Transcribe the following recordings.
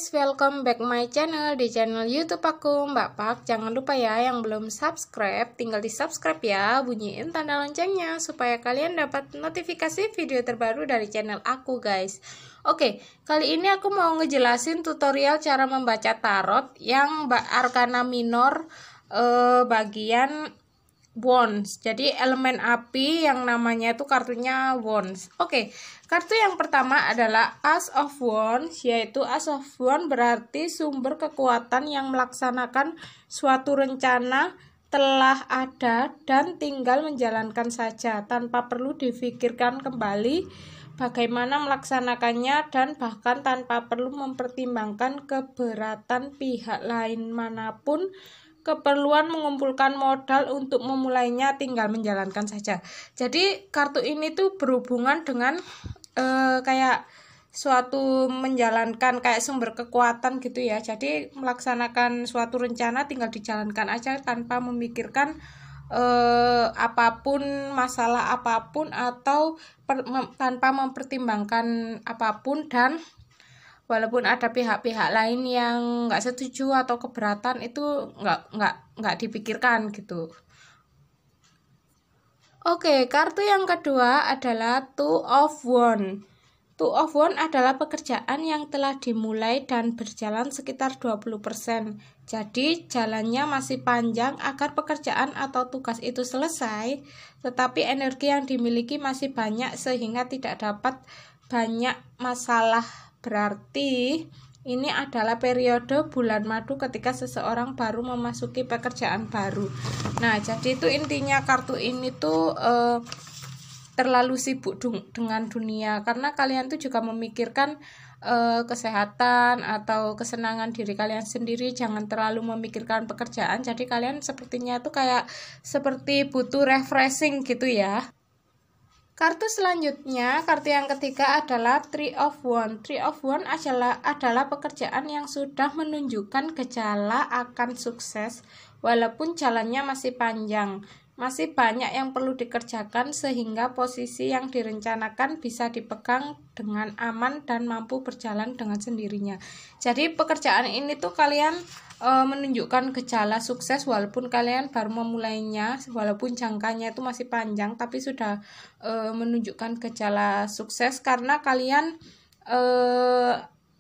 guys, welcome back my channel di channel YouTube aku Mbak Pak. Jangan lupa ya yang belum subscribe, tinggal di subscribe ya, bunyiin tanda loncengnya supaya kalian dapat notifikasi video terbaru dari channel aku guys. Oke, kali ini aku mau ngejelasin tutorial cara membaca tarot yang Arkana Minor bagian Wands. Jadi elemen api yang namanya itu kartunya Wands. Oke, kartu yang pertama adalah Ace of Wands, yaitu Ace of Wands berarti sumber kekuatan yang melaksanakan suatu rencana telah ada dan tinggal menjalankan saja tanpa perlu difikirkan kembali bagaimana melaksanakannya dan bahkan tanpa perlu mempertimbangkan keberatan pihak lain manapun. Keperluan mengumpulkan modal untuk memulainya tinggal menjalankan saja. Jadi kartu ini tuh berhubungan dengan kayak suatu menjalankan kayak sumber kekuatan gitu ya. Jadi melaksanakan suatu rencana tinggal dijalankan aja tanpa memikirkan apapun, masalah apapun atau tanpa mempertimbangkan apapun, dan walaupun ada pihak-pihak lain yang nggak setuju atau keberatan itu nggak dipikirkan gitu. Oke, kartu yang kedua adalah Two of Wands. Two of Wands adalah pekerjaan yang telah dimulai dan berjalan sekitar 20%. Jadi jalannya masih panjang agar pekerjaan atau tugas itu selesai, tetapi energi yang dimiliki masih banyak sehingga tidak dapat banyak masalah. Berarti ini adalah periode bulan madu ketika seseorang baru memasuki pekerjaan baru. Nah, jadi itu intinya kartu ini tuh terlalu sibuk dengan dunia, karena kalian tuh juga memikirkan kesehatan atau kesenangan diri kalian sendiri, jangan terlalu memikirkan pekerjaan. Jadi kalian sepertinya tuh kayak seperti butuh refreshing gitu ya. Kartu selanjutnya, kartu yang ketiga adalah Three of Wands. Three of Wands adalah pekerjaan yang sudah menunjukkan gejala akan sukses, walaupun jalannya masih panjang. Masih banyak yang perlu dikerjakan sehingga posisi yang direncanakan bisa dipegang dengan aman dan mampu berjalan dengan sendirinya. Jadi pekerjaan ini tuh kalian menunjukkan gejala sukses walaupun kalian baru memulainya, walaupun jangkanya itu masih panjang, tapi sudah menunjukkan gejala sukses karena kalian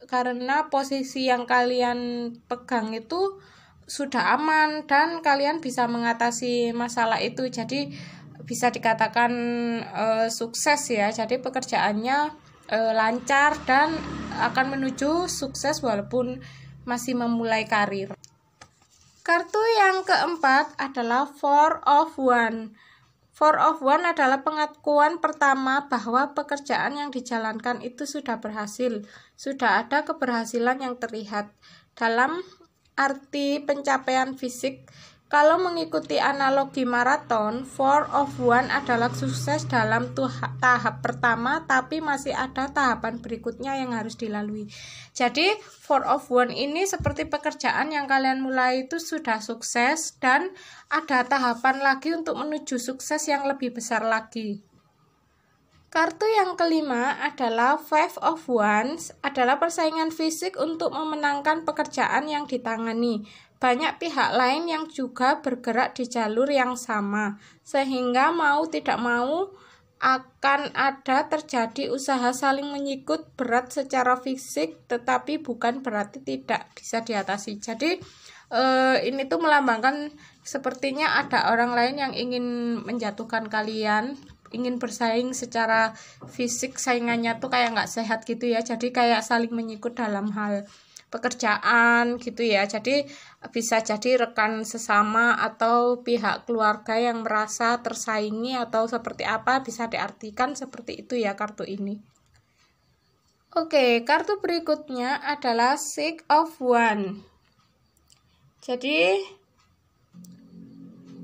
karena posisi yang kalian pegang itu sudah aman dan kalian bisa mengatasi masalah itu. Jadi bisa dikatakan sukses ya. Jadi pekerjaannya lancar dan akan menuju sukses walaupun masih memulai karir. Kartu yang keempat adalah Four of Wands. Four of Wands adalah pengakuan pertama bahwa pekerjaan yang dijalankan itu sudah berhasil. Sudah ada keberhasilan yang terlihat. Dalam arti pencapaian fisik, kalau mengikuti analogi maraton, Four of Wands adalah sukses dalam tahap pertama, tapi masih ada tahapan berikutnya yang harus dilalui. Jadi Four of Wands ini seperti pekerjaan yang kalian mulai itu sudah sukses dan ada tahapan lagi untuk menuju sukses yang lebih besar lagi. Kartu yang kelima adalah Five of Wands, adalah persaingan fisik untuk memenangkan pekerjaan yang ditangani. Banyak pihak lain yang juga bergerak di jalur yang sama, sehingga mau tidak mau akan ada terjadi usaha saling menyikut berat secara fisik, tetapi bukan berarti tidak bisa diatasi. Jadi ini tuh melambangkan sepertinya ada orang lain yang ingin menjatuhkan kalian, ingin bersaing secara fisik, saingannya tuh kayak nggak sehat gitu ya. Jadi kayak saling menyikut dalam hal pekerjaan gitu ya. Jadi bisa jadi rekan sesama atau pihak keluarga yang merasa tersaingi atau seperti apa, bisa diartikan seperti itu ya kartu ini. Oke, kartu berikutnya adalah Six of Wands. Jadi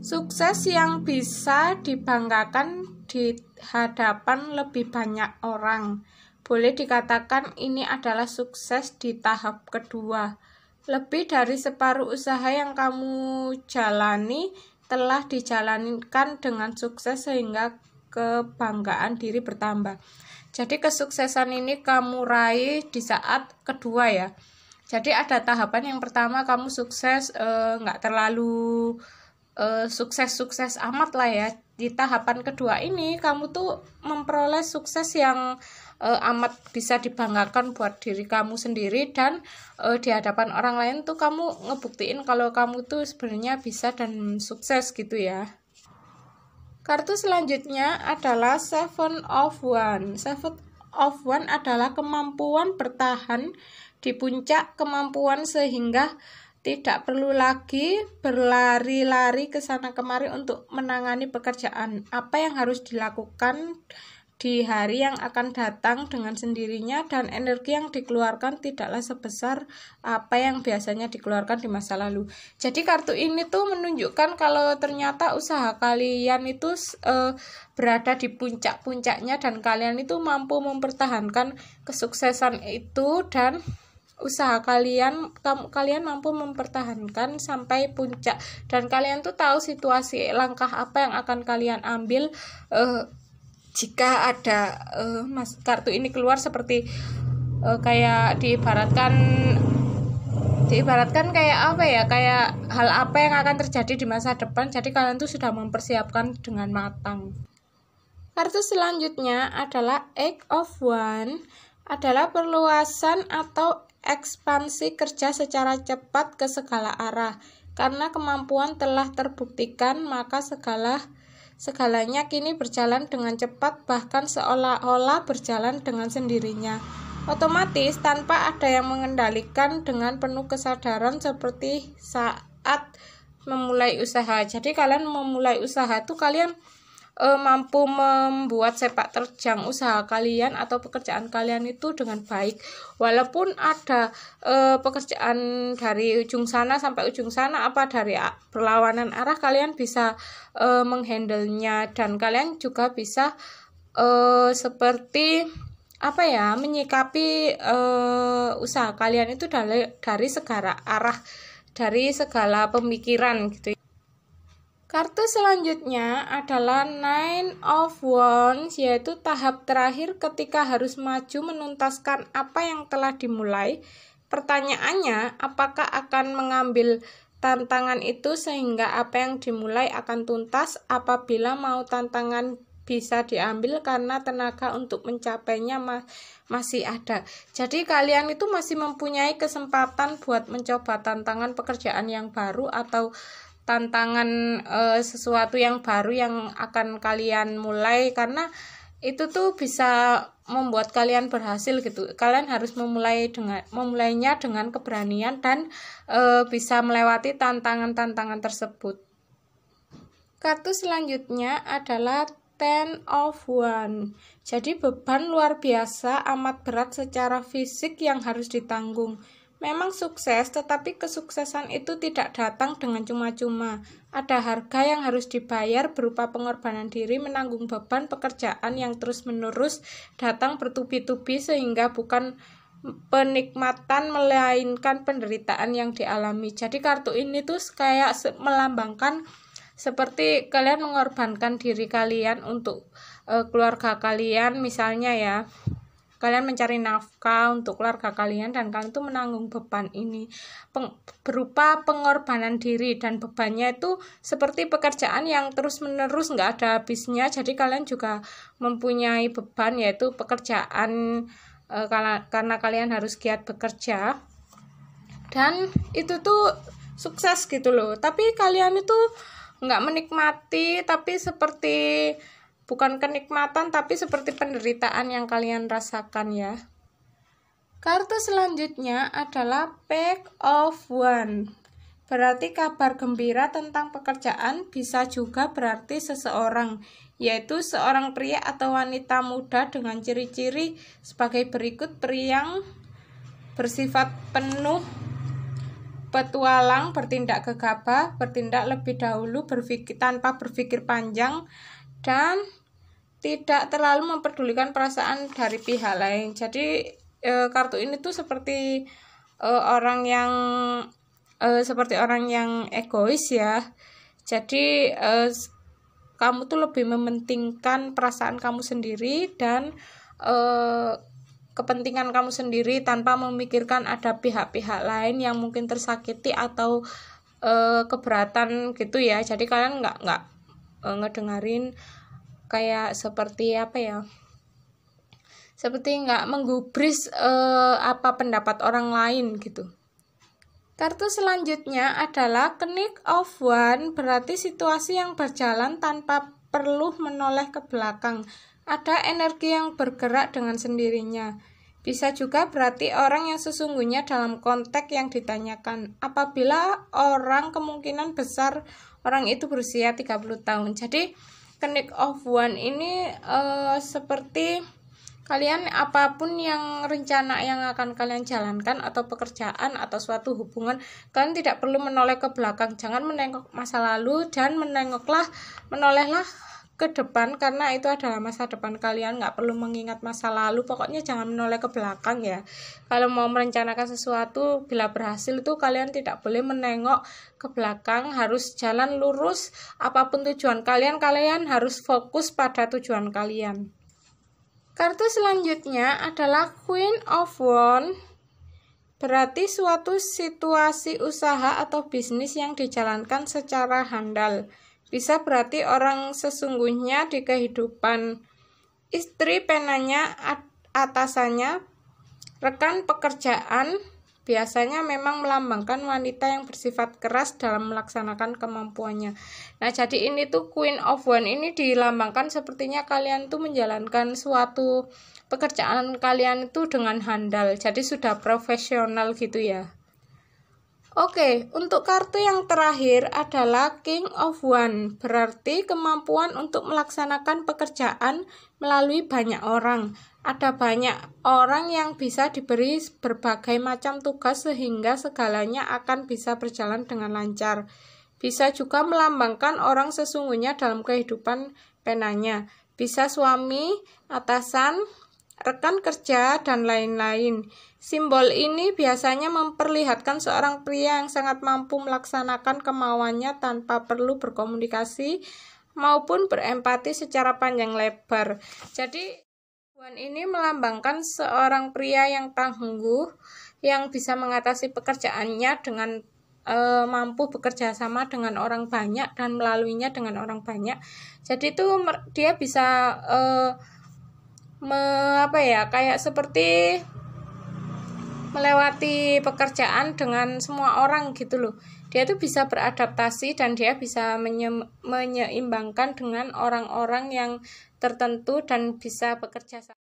sukses yang bisa dibanggakan di hadapan lebih banyak orang. Boleh dikatakan ini adalah sukses di tahap kedua. Lebih dari separuh usaha yang kamu jalani telah dijalankan dengan sukses sehingga kebanggaan diri bertambah. Jadi kesuksesan ini kamu raih di saat kedua ya. Jadi ada tahapan yang pertama kamu sukses, nggak terlalu sukses-sukses amat lah ya. Di tahapan kedua ini kamu tuh memperoleh sukses yang amat bisa dibanggakan buat diri kamu sendiri, dan di hadapan orang lain tuh kamu ngebuktiin kalau kamu tuh sebenarnya bisa dan sukses gitu ya. Kartu selanjutnya adalah Seven of Wands. Seven of Wands adalah kemampuan bertahan di puncak kemampuan sehingga tidak perlu lagi berlari-lari ke sana kemari untuk menangani pekerjaan. Apa yang harus dilakukan di hari yang akan datang dengan sendirinya, dan energi yang dikeluarkan tidaklah sebesar apa yang biasanya dikeluarkan di masa lalu. Jadi kartu ini tuh menunjukkan kalau ternyata usaha kalian itu berada di puncak-puncaknya, dan kalian itu mampu mempertahankan kesuksesan itu, dan usaha kalian mampu mempertahankan sampai puncak, dan kalian tuh tahu situasi langkah apa yang akan kalian ambil jika ada kartu ini keluar, seperti kayak diibaratkan kayak apa ya, kayak hal apa yang akan terjadi di masa depan. Jadi kalian tuh sudah mempersiapkan dengan matang. Kartu selanjutnya adalah Eight of Wands, adalah perluasan atau ekspansi kerja secara cepat ke segala arah. Karena kemampuan telah terbuktikan, maka segalanya kini berjalan dengan cepat, bahkan seolah-olah berjalan dengan sendirinya. Otomatis tanpa ada yang mengendalikan, dengan penuh kesadaran, seperti saat memulai usaha. Jadi kalian memulai usaha itu kalian mampu membuat sepak terjang usaha kalian atau pekerjaan kalian itu dengan baik. Walaupun ada pekerjaan dari ujung sana sampai ujung sana, apa dari berlawanan arah, kalian bisa menghandlenya, dan kalian juga bisa seperti apa ya, menyikapi usaha kalian itu dari segala arah, dari segala pemikiran gitu. Kartu selanjutnya adalah Nine of Wands, yaitu tahap terakhir ketika harus maju menuntaskan apa yang telah dimulai. Pertanyaannya, apakah akan mengambil tantangan itu sehingga apa yang dimulai akan tuntas? Apabila mau tantangan bisa diambil karena tenaga untuk mencapainya masih ada. Jadi kalian itu masih mempunyai kesempatan buat mencoba tantangan pekerjaan yang baru atau tantangan sesuatu yang baru yang akan kalian mulai, karena itu tuh bisa membuat kalian berhasil gitu. Kalian harus memulainya dengan keberanian dan bisa melewati tantangan-tantangan tersebut. Kartu selanjutnya adalah Ten of Wands. Jadi beban luar biasa amat berat secara fisik yang harus ditanggung. Memang sukses, tetapi kesuksesan itu tidak datang dengan cuma-cuma. Ada harga yang harus dibayar berupa pengorbanan diri, menanggung beban pekerjaan yang terus-menerus datang bertubi-tubi, sehingga bukan penikmatan melainkan penderitaan yang dialami. Jadi kartu ini tuh kayak melambangkan seperti kalian mengorbankan diri kalian untuk keluarga kalian, misalnya ya. Kalian mencari nafkah untuk keluarga kalian, dan kalian tuh menanggung beban ini berupa pengorbanan diri, dan bebannya itu seperti pekerjaan yang terus-menerus nggak ada habisnya. Jadi kalian juga mempunyai beban, yaitu pekerjaan karena kalian harus giat bekerja, dan itu tuh sukses gitu loh. Tapi kalian itu nggak menikmati, tapi seperti bukan kenikmatan, tapi seperti penderitaan yang kalian rasakan ya. Kartu selanjutnya adalah Page of Wands. Berarti kabar gembira tentang pekerjaan, bisa juga berarti seseorang, yaitu seorang pria atau wanita muda dengan ciri-ciri sebagai berikut: periang, bersifat penuh petualang, bertindak gegabah, bertindak lebih dahulu, tanpa berpikir panjang, dan tidak terlalu memperdulikan perasaan dari pihak lain. Jadi kartu ini tuh seperti orang yang egois ya. Jadi kamu tuh lebih mementingkan perasaan kamu sendiri, dan kepentingan kamu sendiri tanpa memikirkan ada pihak-pihak lain yang mungkin tersakiti atau keberatan gitu ya. Jadi kalian nggak ngedengerin kayak seperti apa ya, seperti nggak menggubris apa pendapat orang lain gitu. Kartu selanjutnya adalah Knight of Wands, berarti situasi yang berjalan tanpa perlu menoleh ke belakang. Ada energi yang bergerak dengan sendirinya. Bisa juga berarti orang yang sesungguhnya dalam konteks yang ditanyakan. Apabila orang, kemungkinan besar orang itu berusia 30 tahun. Jadi Knight of Wands ini seperti kalian apapun yang rencana yang akan kalian jalankan atau pekerjaan atau suatu hubungan, kalian tidak perlu menoleh ke belakang. Jangan menengok masa lalu dan menolehlah ke depan, karena itu adalah masa depan kalian. Nggak perlu mengingat masa lalu, pokoknya jangan menoleh ke belakang ya. Kalau mau merencanakan sesuatu, bila berhasil itu kalian tidak boleh menengok ke belakang, harus jalan lurus. Apapun tujuan kalian harus fokus pada tujuan kalian. Kartu selanjutnya adalah Queen of Wands, berarti suatu situasi usaha atau bisnis yang dijalankan secara handal. Bisa berarti orang sesungguhnya di kehidupan, istri penanya, atasannya, rekan pekerjaan, biasanya memang melambangkan wanita yang bersifat keras dalam melaksanakan kemampuannya. Nah, jadi ini tuh Queen of Wands ini dilambangkan sepertinya kalian tuh menjalankan suatu pekerjaan kalian itu dengan handal, jadi sudah profesional gitu ya. Oke, untuk kartu yang terakhir adalah King of Wands, berarti kemampuan untuk melaksanakan pekerjaan melalui banyak orang. Ada banyak orang yang bisa diberi berbagai macam tugas sehingga segalanya akan bisa berjalan dengan lancar. Bisa juga melambangkan orang sesungguhnya dalam kehidupan penanya. Bisa suami, atasan, rekan kerja, dan lain-lain. Simbol ini biasanya memperlihatkan seorang pria yang sangat mampu melaksanakan kemauannya tanpa perlu berkomunikasi maupun berempati secara panjang lebar. Jadi Wands ini melambangkan seorang pria yang tangguh, yang bisa mengatasi pekerjaannya dengan mampu bekerja sama dengan orang banyak dan melaluinya dengan orang banyak. Jadi itu dia bisa kayak seperti melewati pekerjaan dengan semua orang gitu loh. Dia tuh bisa beradaptasi dan dia bisa menyeimbangkan dengan orang-orang yang tertentu dan bisa bekerja sama.